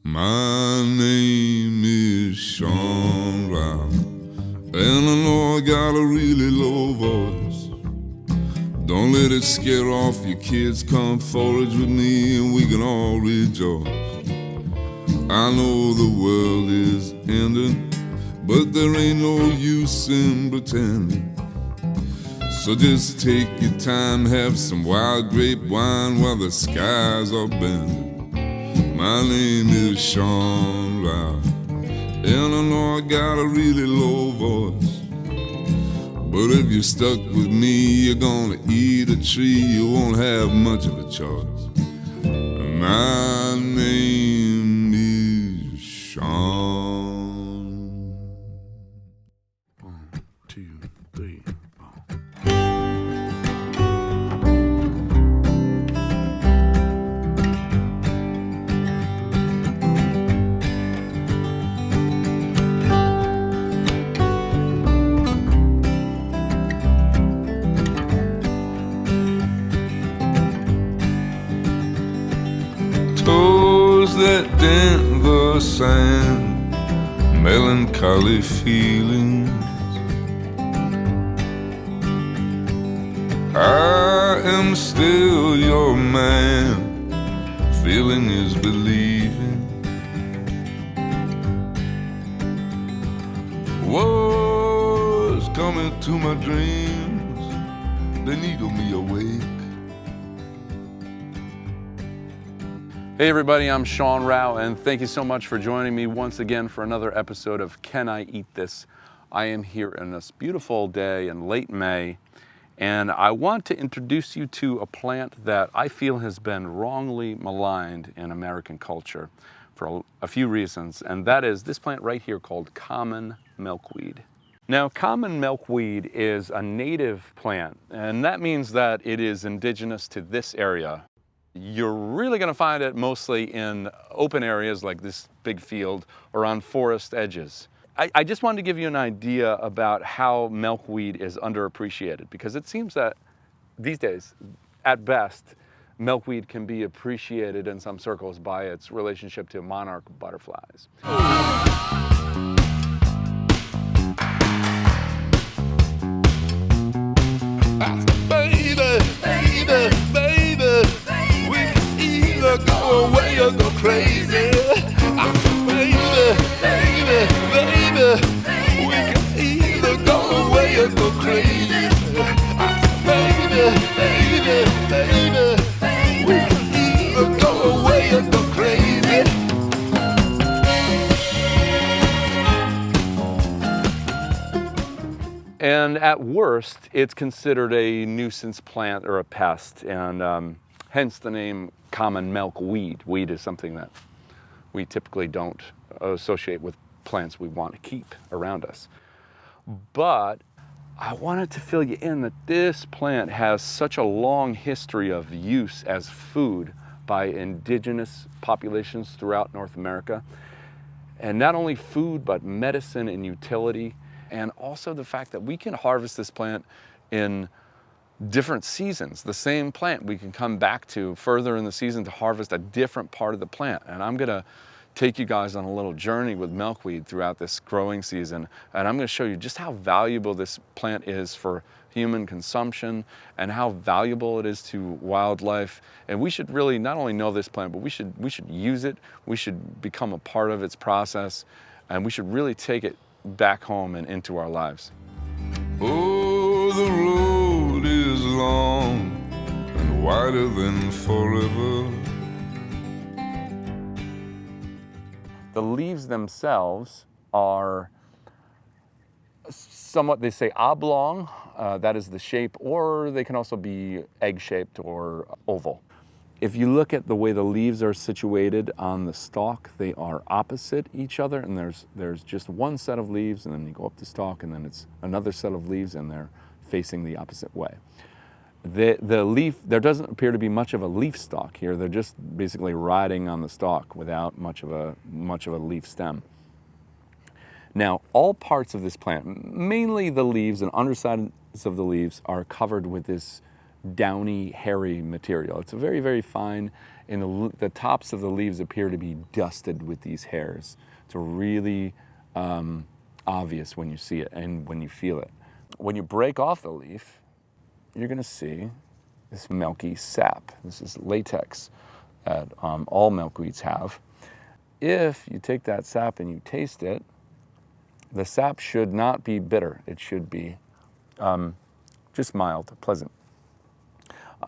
My name is Sean Rowe, and I know I got a really low voice. Don't let it scare off your kids. Come forage with me and we can all rejoice. I know the world is ending, but there ain't no use in pretending. So just take your time, have some wild grape wine while the skies are bending. My name is Sean Rowe, and I know I got a really low voice. But if you're stuck with me, you're gonna eat a tree, you won't have much of a choice. My name is Sean. 1, 2, 3, 4. Toes that dent the sand, melancholy feelings. I am still your man, feeling is believing. Wars coming to my dreams, they needle me awake. Hey everybody, I'm Sean Rowe, and thank you so much for joining me once again for another episode of Can I Eat This? I am here on this beautiful day in late May, and I want to introduce you to a plant that I feel has been wrongly maligned in American culture for a few reasons, and that is this plant right here called common milkweed. Now, common milkweed is a native plant, and that means that it is indigenous to this area. You're really going to find it mostly in open areas like this big field or on forest edges. I just wanted to give you an idea about how milkweed is underappreciated, because it seems that these days, at best, milkweed can be appreciated in some circles by its relationship to monarch butterflies. Baby, baby, baby, we can either go away or go crazy. I said, baby, baby, baby, we can either go away or go crazy. I said, baby, baby, baby, we can either go away or go crazy. And at worst, it's considered a nuisance plant or a pest, and hence the name common milkweed. Weed is something that we typically don't associate with plants we want to keep around us. But I wanted to fill you in that this plant has such a long history of use as food by indigenous populations throughout North America. And not only food, but medicine and utility. And also the fact that we can harvest this plant in different seasons. The same plant we can come back to further in the season to harvest a different part of the plant. And I'm gonna take you guys on a little journey with milkweed throughout this growing season. And I'm gonna show you just how valuable this plant is for human consumption and how valuable it is to wildlife. And we should really not only know this plant, but we should use it. We should become a part of its process. And we should really take it back home and into our lives. Oh, the road is long and wider than forever. The leaves themselves are somewhat, they say oblong, that is the shape, or they can also be egg-shaped or oval. If you look at the way the leaves are situated on the stalk, they are opposite each other, and there's just one set of leaves, and then you go up the stalk, and then it's another set of leaves, and they're facing the opposite way. The leaf, there doesn't appear to be much of a leaf stalk here. They're just basically riding on the stalk without much of a leaf stem. Now, all parts of this plant, mainly the leaves and undersides of the leaves, are covered with this downy, hairy material. It's a very, very fine, and the tops of the leaves appear to be dusted with these hairs. It's really obvious when you see it and when you feel it. When you break off the leaf, you're gonna see this milky sap. This is latex that all milkweeds have. If you take that sap and you taste it, the sap should not be bitter. It should be just mild, pleasant.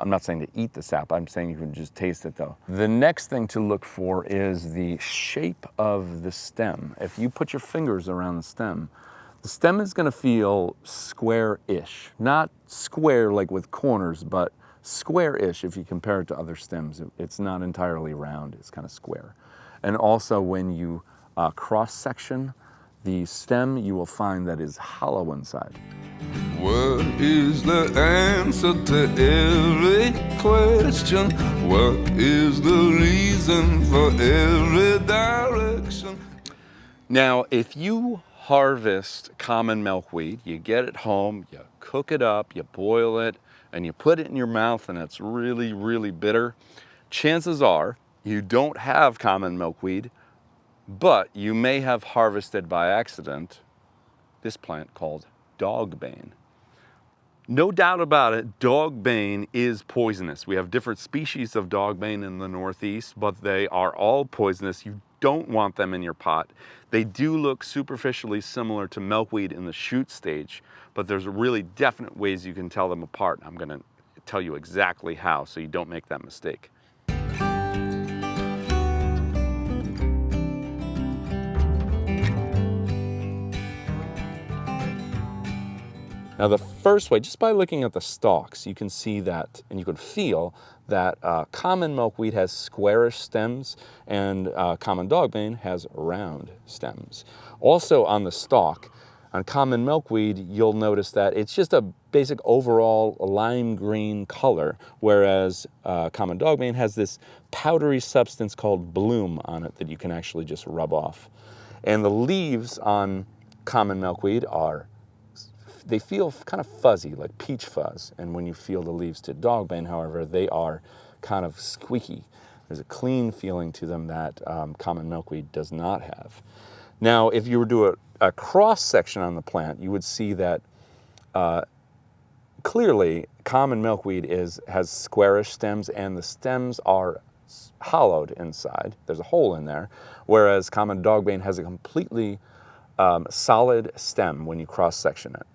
I'm not saying to eat the sap, I'm saying you can just taste it though. The next thing to look for is the shape of the stem. If you put your fingers around the stem is gonna feel square-ish. Not square like with corners, but square-ish if you compare it to other stems. It's not entirely round, it's kind of square. And also when you cross-section the stem, you will find that is hollow inside. What is the answer to every question? What is the reason for every direction? Now, if you harvest common milkweed, you get it home, you cook it up, you boil it, and you put it in your mouth and it's really, really bitter, chances are you don't have common milkweed, but you may have harvested by accident this plant called dogbane. No doubt about it, dogbane is poisonous. We have different species of dogbane in the Northeast, but they are all poisonous. You don't want them in your pot. They do look superficially similar to milkweed in the shoot stage, but there's really definite ways you can tell them apart. I'm gonna tell you exactly how so you don't make that mistake. Now the first way, just by looking at the stalks, you can see that, and you can feel that common milkweed has squarish stems and common dogbane has round stems. Also on the stalk, on common milkweed, you'll notice that it's just a basic overall lime green color, whereas common dogbane has this powdery substance called bloom on it that you can actually just rub off. And the leaves on common milkweed they feel kind of fuzzy, like peach fuzz. And when you feel the leaves to dogbane, however, they are kind of squeaky. There's a clean feeling to them that common milkweed does not have. Now, if you were to do a cross section on the plant, you would see that clearly common milkweed has squarish stems and the stems are hollowed inside. There's a hole in there, whereas common dogbane has a completely solid stem when you cross section it.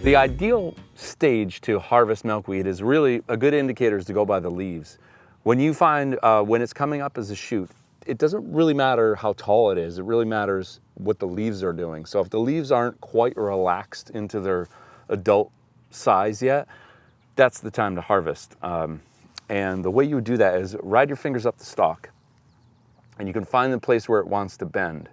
The ideal stage to harvest milkweed is really a good indicator is to go by the leaves. When you find when it's coming up as a shoot, it doesn't really matter how tall it is. It really matters what the leaves are doing. So if the leaves aren't quite relaxed into their adult size yet, that's the time to harvest. And the way you would do that is ride your fingers up the stalk, and you can find the place where it wants to bend.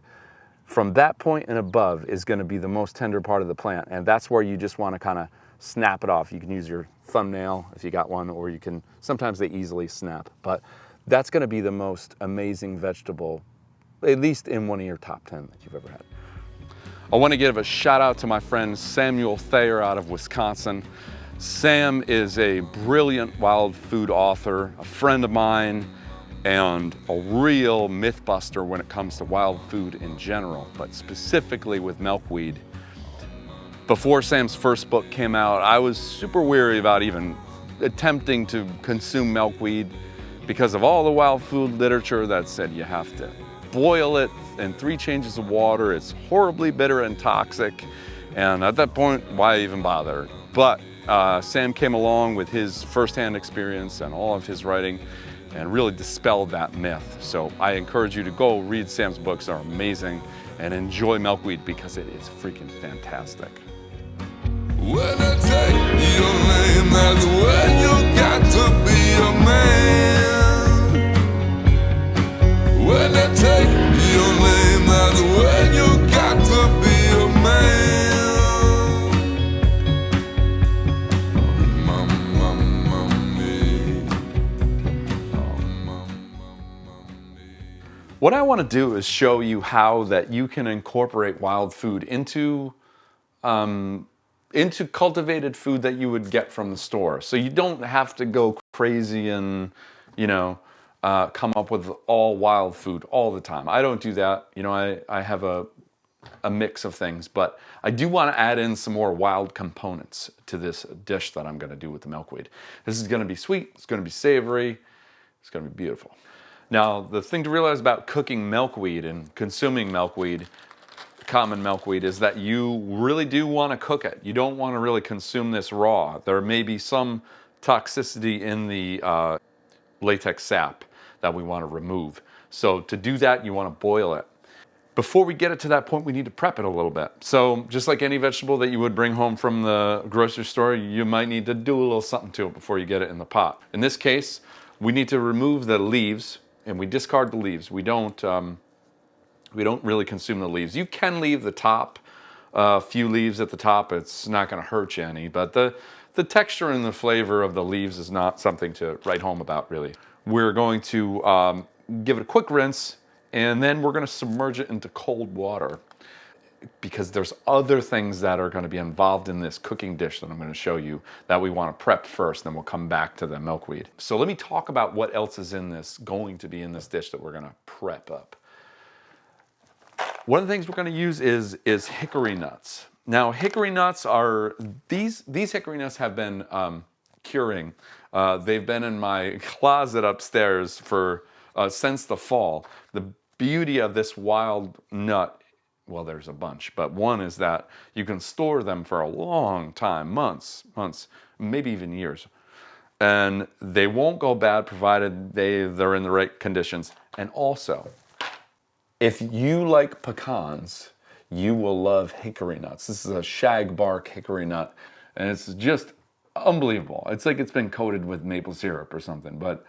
From that point and above is going to be the most tender part of the plant, and that's where you just want to kind of snap it off. You can use your thumbnail if you got one, or you can, sometimes they easily snap, but that's going to be the most amazing vegetable, at least in one of your top 10 that you've ever had. I want to give a shout out to my friend Samuel Thayer out of Wisconsin. Sam is a brilliant wild food author, a friend of mine, and a real myth buster when it comes to wild food in general, but specifically with milkweed. Before Sam's first book came out, I was super weary about even attempting to consume milkweed because of all the wild food literature that said you have to boil it in 3 changes of water, it's horribly bitter and toxic, and at that point, why even bother? But Sam came along with his firsthand experience and all of his writing and really dispelled that myth. So I encourage you to go read Sam's books, they're amazing, and enjoy milkweed because it is freaking fantastic. When I take your name, that's when you got to be a man. When I take your name, that's when you got to be a man. What I want to do is show you how that you can incorporate wild food into cultivated food that you would get from the store. So you don't have to go crazy and, you know, come up with all wild food all the time. I don't do that. You know, I have a mix of things, but I do want to add in some more wild components to this dish that I'm going to do with the milkweed. This is going to be sweet, it's going to be savory, it's going to be beautiful. Now, the thing to realize about cooking milkweed and consuming milkweed, common milkweed, is that you really do want to cook it. You don't want to really consume this raw. There may be some toxicity in the latex sap that we want to remove. So to do that, you want to boil it. Before we get it to that point, we need to prep it a little bit. So just like any vegetable that you would bring home from the grocery store, you might need to do a little something to it before you get it in the pot. In this case, we need to remove the leaves, and we discard the leaves. We don't really consume the leaves. You can leave the top, a few leaves at the top. It's not going to hurt you any, but the texture and the flavor of the leaves is not something to write home about, really. We're going to give it a quick rinse, and then we're going to submerge it into cold water, because there's other things that are going to be involved in this cooking dish that I'm going to show you that we want to prep first, then we'll come back to the milkweed. So let me talk about what else is going to be in this dish that we're going to prep up. One of the things we're going to use is hickory nuts. Now, hickory nuts are, these hickory nuts have been curing. They've been in my closet upstairs since the fall. The beauty of this wild nut, well, there's a bunch, but one is that you can store them for a long time, months, maybe even years. And they won't go bad provided they're in the right conditions. And also, if you like pecans, you will love hickory nuts. This is a shag bark hickory nut, and it's just unbelievable. It's like it's been coated with maple syrup or something, but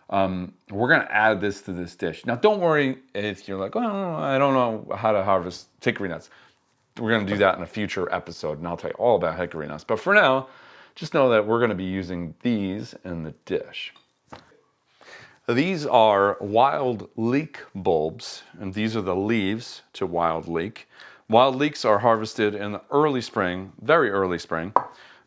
we're going to add this to this dish. Now, don't worry if you're like, oh, I don't know how to harvest hickory nuts. We're going to do that in a future episode, and I'll tell you all about hickory nuts. But for now, just know that we're going to be using these in the dish. These are wild leek bulbs, and these are the leaves to wild leek. Wild leeks are harvested in the early spring, very early spring,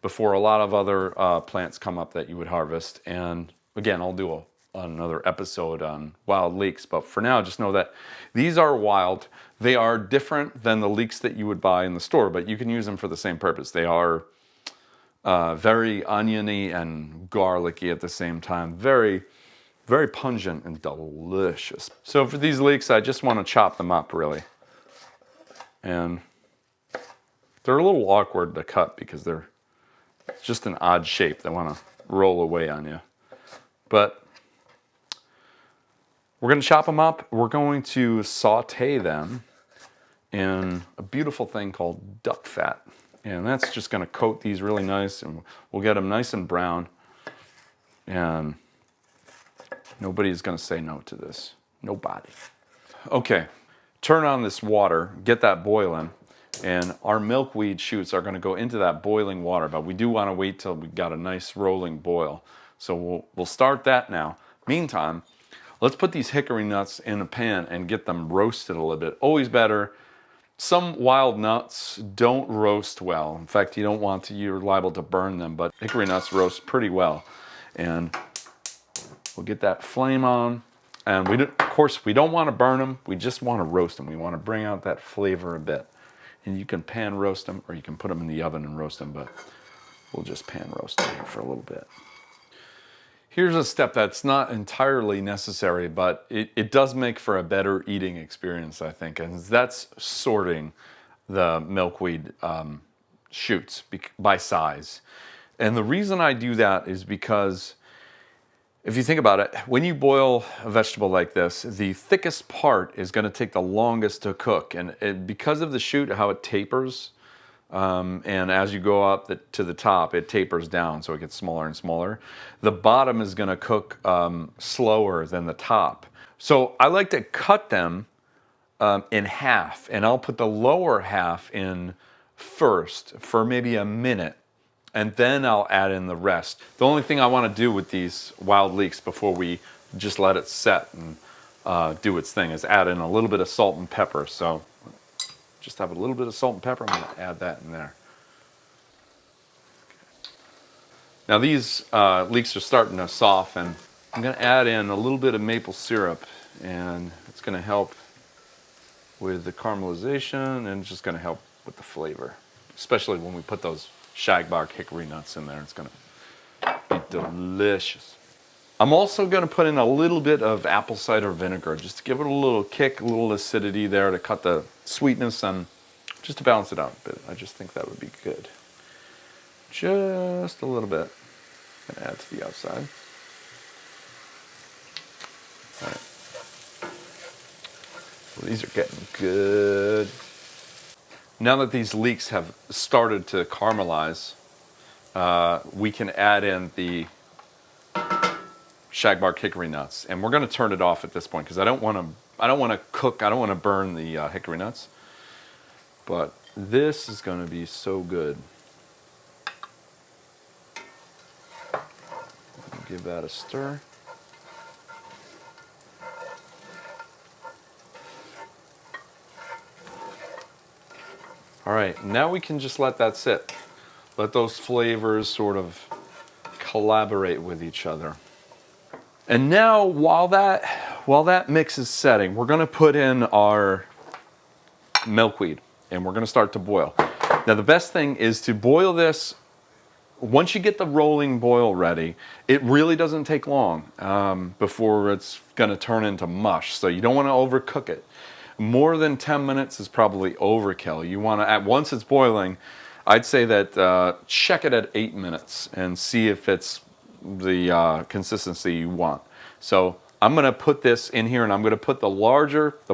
before a lot of other plants come up that you would harvest. And again, I'll do another episode on wild leeks, but for now, just know that these are wild. They are different than the leeks that you would buy in the store, but you can use them for the same purpose. They are very oniony and garlicky at the same time. Very, very pungent and delicious. So for these leeks, I just want to chop them up, really. And they're a little awkward to cut because they're just an odd shape. They want to roll away on you. But we're going to chop them up. We're going to saute them in a beautiful thing called duck fat. And that's just going to coat these really nice, and we'll get them nice and brown. And nobody's going to say no to this. Nobody. Okay, turn on this water, get that boiling, and our milkweed shoots are going to go into that boiling water, but we do want to wait till we've got a nice rolling boil. So we'll start that now. Meantime, let's put these hickory nuts in a pan and get them roasted a little bit. Always better. Some wild nuts don't roast well. In fact, you don't want to, you're liable to burn them, but hickory nuts roast pretty well. And we'll get that flame on. And of course, we don't want to burn them. We just want to roast them. We want to bring out that flavor a bit. And you can pan roast them, or you can put them in the oven and roast them, but we'll just pan roast them here for a little bit. Here's a step that's not entirely necessary, but it does make for a better eating experience, I think, and that's sorting the milkweed shoots by size. And the reason I do that is because if you think about it, when you boil a vegetable like this, the thickest part is going to take the longest to cook. And because of the shoot, how it tapers, and as you go up to the top, it tapers down, so it gets smaller and smaller. The bottom is going to cook slower than the top. So I like to cut them in half, and I'll put the lower half in first for maybe a minute, and then I'll add in the rest. The only thing I want to do with these wild leeks before we just let it set and do its thing, is add in a little bit of salt and pepper. So just have a little bit of salt and pepper. I'm going to add that in there. Now these leeks are starting to soften. I'm going to add in a little bit of maple syrup, and it's going to help with the caramelization, and it's just going to help with the flavor, especially when we put those shagbark hickory nuts in there. It's going to be delicious. I'm also going to put in a little bit of apple cider vinegar just to give it a little kick, a little acidity there to cut the sweetness and just to balance it out a bit. I just think that would be good. Just a little bit. I'm going to add to the outside. All right. Well, these are getting good. Now that these leeks have started to caramelize, we can add in the shagbark hickory nuts, and we're going to turn it off at this point because I don't want to cook. I don't want to burn the hickory nuts. But this is going to be so good. Give that a stir. All right, now we can just let that sit. Let those flavors sort of collaborate with each other. And now, while that mix is setting, we're going to put in our milkweed, and we're going to start to boil. Now, the best thing is to boil this. Once you get the rolling boil ready, it really doesn't take long before it's going to turn into mush. So you don't want to overcook it. More than 10 minutes is probably overkill. You want to, once it's boiling, I'd say that check it at 8 minutes and see if it's the consistency you want. So I'm going to put this in here, and I'm going to put the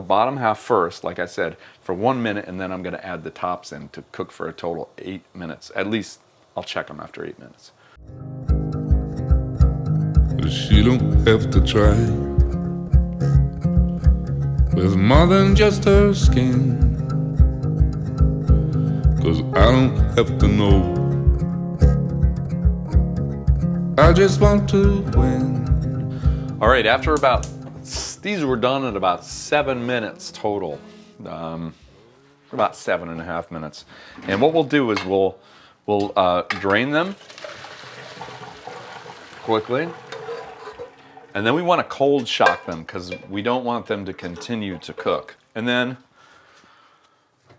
bottom half first, like I said, for 1 minute, and then I'm going to add the tops in to cook for a total 8 minutes. At least I'll check them after 8 minutes. She don't have to try with more than just her skin, 'cause I don't have to know. I just want to win. All right, after these were done at about 7 minutes total, about 7.5 minutes. And what we'll do is we'll drain them quickly. And then we want to cold shock them because we don't want them to continue to cook. And then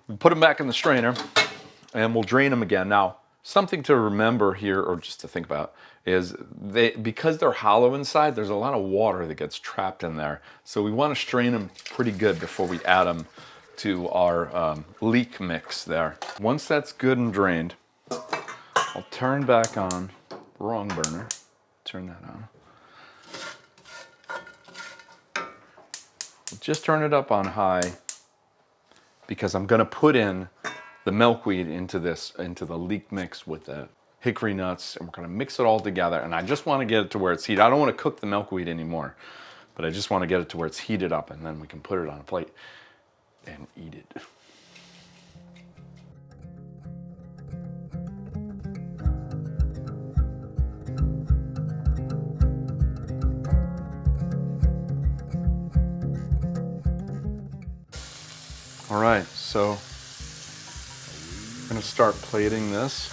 we put them back in the strainer and we'll drain them again. Now, something to remember here, or just to think about, is because they're hollow inside, there's a lot of water that gets trapped in there. So we want to strain them pretty good before we add them to our leek mix there. Once that's good and drained, I'll turn back on, wrong burner, turn that on. Just turn it up on high because I'm going to put in the milkweed into the leek mix with the hickory nuts, and we're going to mix it all together. And I just want to get it to where it's heated. I don't want to cook the milkweed anymore, but I just want to get it to where it's heated up, and then we can put it on a plate and eat it. All right, so I'm going to start plating this.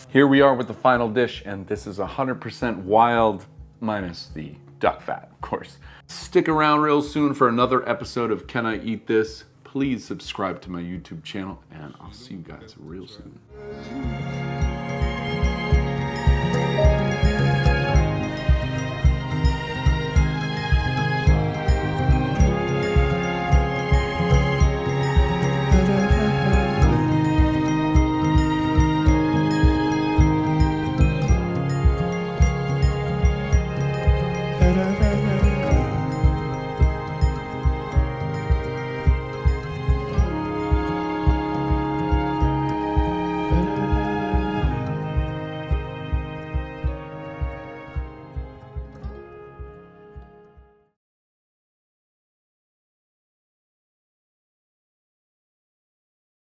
Here we are with the final dish, and this is 100% wild, minus the duck fat, of course. Stick around real soon for another episode of Can I Eat This? Please subscribe to my YouTube channel, and I'll see you guys real soon.